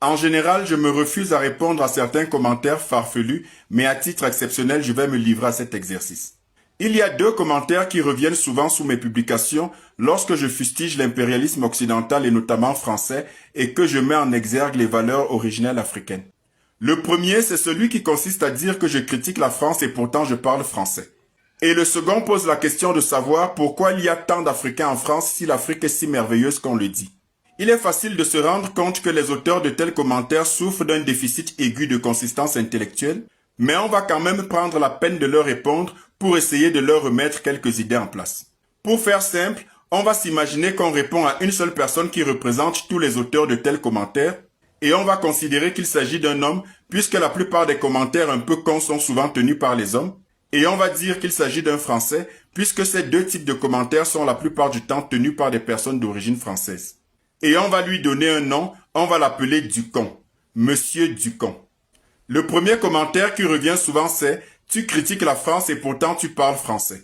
En général, je me refuse à répondre à certains commentaires farfelus, mais à titre exceptionnel, je vais me livrer à cet exercice. Il y a deux commentaires qui reviennent souvent sous mes publications lorsque je fustige l'impérialisme occidental et notamment français et que je mets en exergue les valeurs originelles africaines. Le premier, c'est celui qui consiste à dire que je critique la France et pourtant je parle français. Et le second pose la question de savoir pourquoi il y a tant d'Africains en France si l'Afrique est si merveilleuse qu'on le dit. Il est facile de se rendre compte que les auteurs de tels commentaires souffrent d'un déficit aigu de consistance intellectuelle, mais on va quand même prendre la peine de leur répondre pour essayer de leur remettre quelques idées en place. Pour faire simple, on va s'imaginer qu'on répond à une seule personne qui représente tous les auteurs de tels commentaires, et on va considérer qu'il s'agit d'un homme, puisque la plupart des commentaires un peu cons sont souvent tenus par les hommes, et on va dire qu'il s'agit d'un Français, puisque ces deux types de commentaires sont la plupart du temps tenus par des personnes d'origine française. Et on va lui donner un nom, on va l'appeler Ducon, Monsieur Ducon. Le premier commentaire qui revient souvent c'est « Tu critiques la France et pourtant tu parles français ».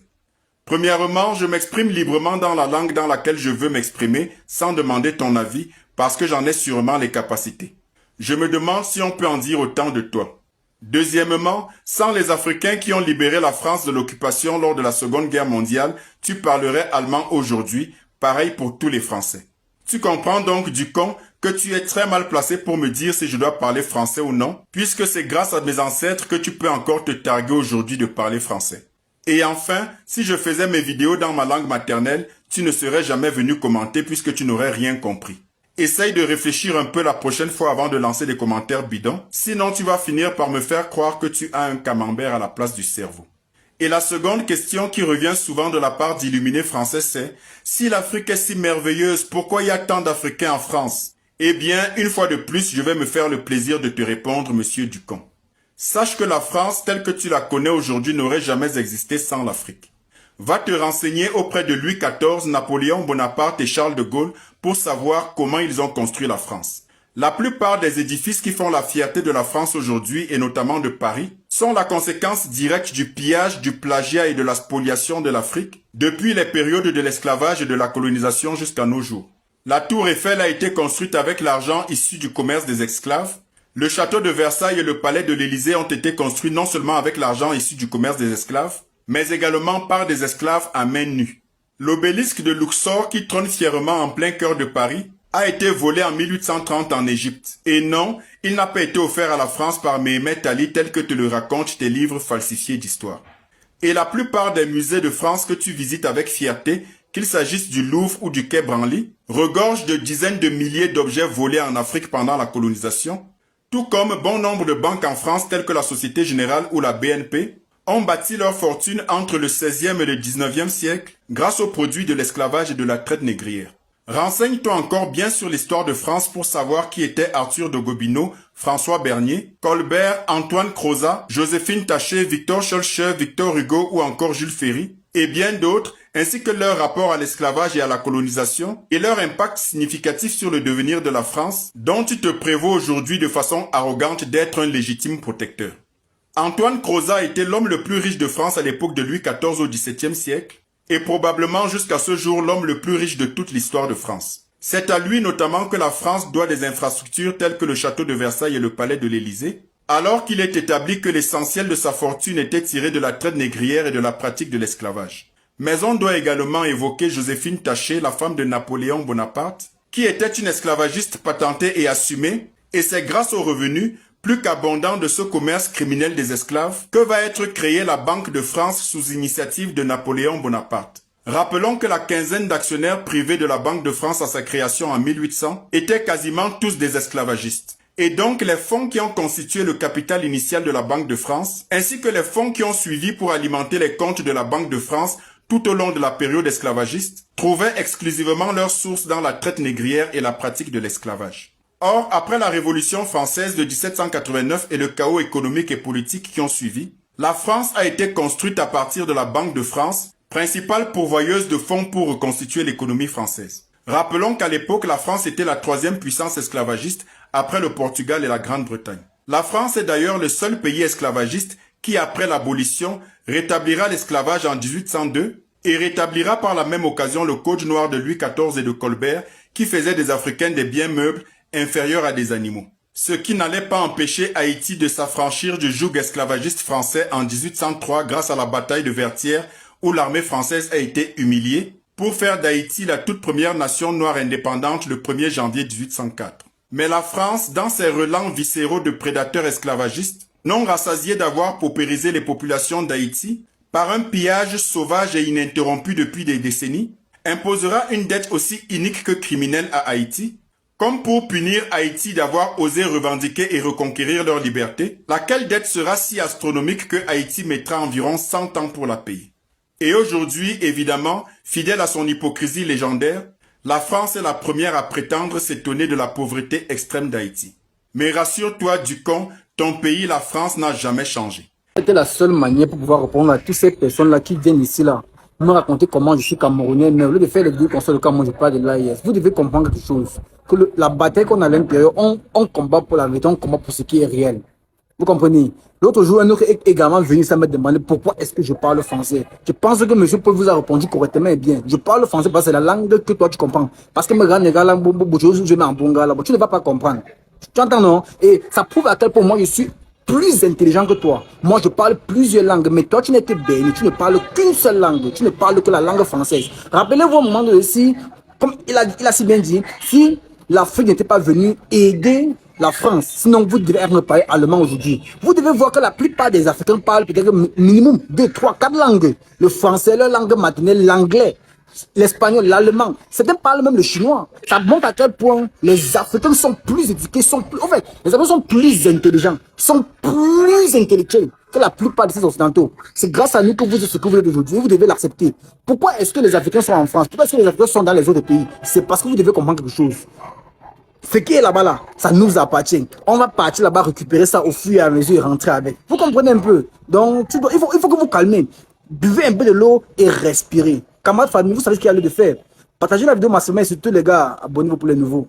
Premièrement, je m'exprime librement dans la langue dans laquelle je veux m'exprimer sans demander ton avis parce que j'en ai sûrement les capacités. Je me demande si on peut en dire autant de toi. Deuxièmement, sans les Africains qui ont libéré la France de l'occupation lors de la Seconde Guerre mondiale, tu parlerais allemand aujourd'hui, pareil pour tous les Français. Tu comprends donc, Ducon, que tu es très mal placé pour me dire si je dois parler français ou non, puisque c'est grâce à mes ancêtres que tu peux encore te targuer aujourd'hui de parler français. Et enfin, si je faisais mes vidéos dans ma langue maternelle, tu ne serais jamais venu commenter puisque tu n'aurais rien compris. Essaye de réfléchir un peu la prochaine fois avant de lancer des commentaires bidons, sinon tu vas finir par me faire croire que tu as un camembert à la place du cerveau. Et la seconde question qui revient souvent de la part d'illuminés français c'est « Si l'Afrique est si merveilleuse, pourquoi il y a tant d'Africains en France ?» Eh bien, une fois de plus, je vais me faire le plaisir de te répondre, monsieur Ducon. Sache que la France, telle que tu la connais aujourd'hui, n'aurait jamais existé sans l'Afrique. Va te renseigner auprès de Louis XIV, Napoléon Bonaparte et Charles de Gaulle pour savoir comment ils ont construit la France. La plupart des édifices qui font la fierté de la France aujourd'hui, et notamment de Paris, sont la conséquence directe du pillage, du plagiat et de la spoliation de l'Afrique depuis les périodes de l'esclavage et de la colonisation jusqu'à nos jours. La tour Eiffel a été construite avec l'argent issu du commerce des esclaves. Le château de Versailles et le palais de l'Élysée ont été construits non seulement avec l'argent issu du commerce des esclaves, mais également par des esclaves à main nue. L'obélisque de Luxor, qui trône fièrement en plein cœur de Paris, a été volé en 1830 en Égypte. Et non, il n'a pas été offert à la France par Méhémet Ali tel que te le racontent tes livres falsifiés d'histoire. Et la plupart des musées de France que tu visites avec fierté, qu'il s'agisse du Louvre ou du Quai Branly, regorgent de dizaines de milliers d'objets volés en Afrique pendant la colonisation, tout comme bon nombre de banques en France telles que la Société Générale ou la BNP, ont bâti leur fortune entre le XVIe et le XIXe siècle grâce aux produits de l'esclavage et de la traite négrière. Renseigne-toi encore bien sur l'histoire de France pour savoir qui étaient Arthur de Gobineau, François Bernier, Colbert, Antoine Crozat, Joséphine Taché, Victor Schœlcher, Victor Hugo ou encore Jules Ferry, et bien d'autres, ainsi que leur rapport à l'esclavage et à la colonisation, et leur impact significatif sur le devenir de la France, dont tu te prévaux aujourd'hui de façon arrogante d'être un légitime protecteur. Antoine Crozat était l'homme le plus riche de France à l'époque de Louis XIV au XVIIe siècle, et probablement jusqu'à ce jour l'homme le plus riche de toute l'histoire de France. C'est à lui notamment que la France doit des infrastructures telles que le château de Versailles et le palais de l'Élysée, alors qu'il est établi que l'essentiel de sa fortune était tiré de la traite négrière et de la pratique de l'esclavage. Mais on doit également évoquer Joséphine Taché, la femme de Napoléon Bonaparte, qui était une esclavagiste patentée et assumée, et c'est grâce aux revenus plus qu'abondant de ce commerce criminel des esclaves que va être créée la Banque de France sous initiative de Napoléon Bonaparte. Rappelons que la quinzaine d'actionnaires privés de la Banque de France à sa création en 1800 étaient quasiment tous des esclavagistes. Et donc les fonds qui ont constitué le capital initial de la Banque de France, ainsi que les fonds qui ont suivi pour alimenter les comptes de la Banque de France tout au long de la période esclavagiste, trouvaient exclusivement leur source dans la traite négrière et la pratique de l'esclavage. Or, après la Révolution française de 1789 et le chaos économique et politique qui ont suivi, la France a été construite à partir de la Banque de France, principale pourvoyeuse de fonds pour reconstituer l'économie française. Rappelons qu'à l'époque, la France était la troisième puissance esclavagiste après le Portugal et la Grande-Bretagne. La France est d'ailleurs le seul pays esclavagiste qui, après l'abolition, rétablira l'esclavage en 1802 et rétablira par la même occasion le code noir de Louis XIV et de Colbert qui faisait des Africains des biens meubles inférieurs à des animaux. Ce qui n'allait pas empêcher Haïti de s'affranchir du joug esclavagiste français en 1803 grâce à la bataille de Vertières où l'armée française a été humiliée pour faire d'Haïti la toute première nation noire indépendante le 1er janvier 1804. Mais la France, dans ses relents viscéraux de prédateurs esclavagistes, non rassasiés d'avoir paupérisé les populations d'Haïti, par un pillage sauvage et ininterrompu depuis des décennies, imposera une dette aussi inique que criminelle à Haïti, comme pour punir Haïti d'avoir osé revendiquer et reconquérir leur liberté, laquelle dette sera si astronomique que Haïti mettra environ 100 ans pour la payer. Et aujourd'hui, évidemment, fidèle à son hypocrisie légendaire, la France est la première à prétendre s'étonner de la pauvreté extrême d'Haïti. Mais rassure-toi, Ducon, ton pays, la France, n'a jamais changé. C'était la seule manière pour pouvoir répondre à toutes ces personnes-là qui viennent ici, là, me raconter comment je suis Camerounais, mais au lieu de faire les deux consoles de cas, moi je parle de l'AIS. Vous devez comprendre quelque chose, que la bataille qu'on a à l'intérieur, on combat pour la vérité, on combat pour ce qui est réel. Vous comprenez? L'autre jour, un autre est également venu ça me demander pourquoi est-ce que je parle français. Je pense que monsieur Paul vous a répondu correctement et bien. Je parle français parce que c'est la langue que toi tu comprends. Parce que mes gars, je mets en bon gars là, tu ne vas pas comprendre. Tu entends non? Et ça prouve à quel point moi je suis plus intelligent que toi. Moi je parle plusieurs langues, mais toi tu n'es que béni, tu ne parles qu'une seule langue, tu ne parles que la langue française. Rappelez-vous au moment de si, comme il a si bien dit, si l'Afrique n'était pas venue aider la France, sinon vous devez être parler allemand aujourd'hui. Vous devez voir que la plupart des Africains parlent peut-être minimum 2, 3, 4 langues. Le français, leur langue maternelle, l'anglais, l'espagnol, l'allemand. Certains parlent même le chinois. Ça montre à quel point les Africains sont plus éduqués, en fait, les Africains sont plus intelligents, sont plus intellectuels que la plupart de ces Occidentaux. C'est grâce à nous que vous êtes ce que vous êtes aujourd'hui. Vous devez l'accepter. Pourquoi est-ce que les Africains sont en France? Pourquoi est-ce que les Africains sont dans les autres pays? C'est parce que vous devez comprendre quelque chose. Ce qui est là-bas, là, ça nous appartient. On va partir là-bas récupérer ça au fur et à mesure et rentrer avec. Vous comprenez un peu? Donc, il faut que vous calmez. Buvez un peu de l'eau et respirez. Camarades, famille, vous savez ce qu'il y a lieu de faire. Partagez la vidéo massivement et surtout les gars, abonnez-vous pour les nouveaux.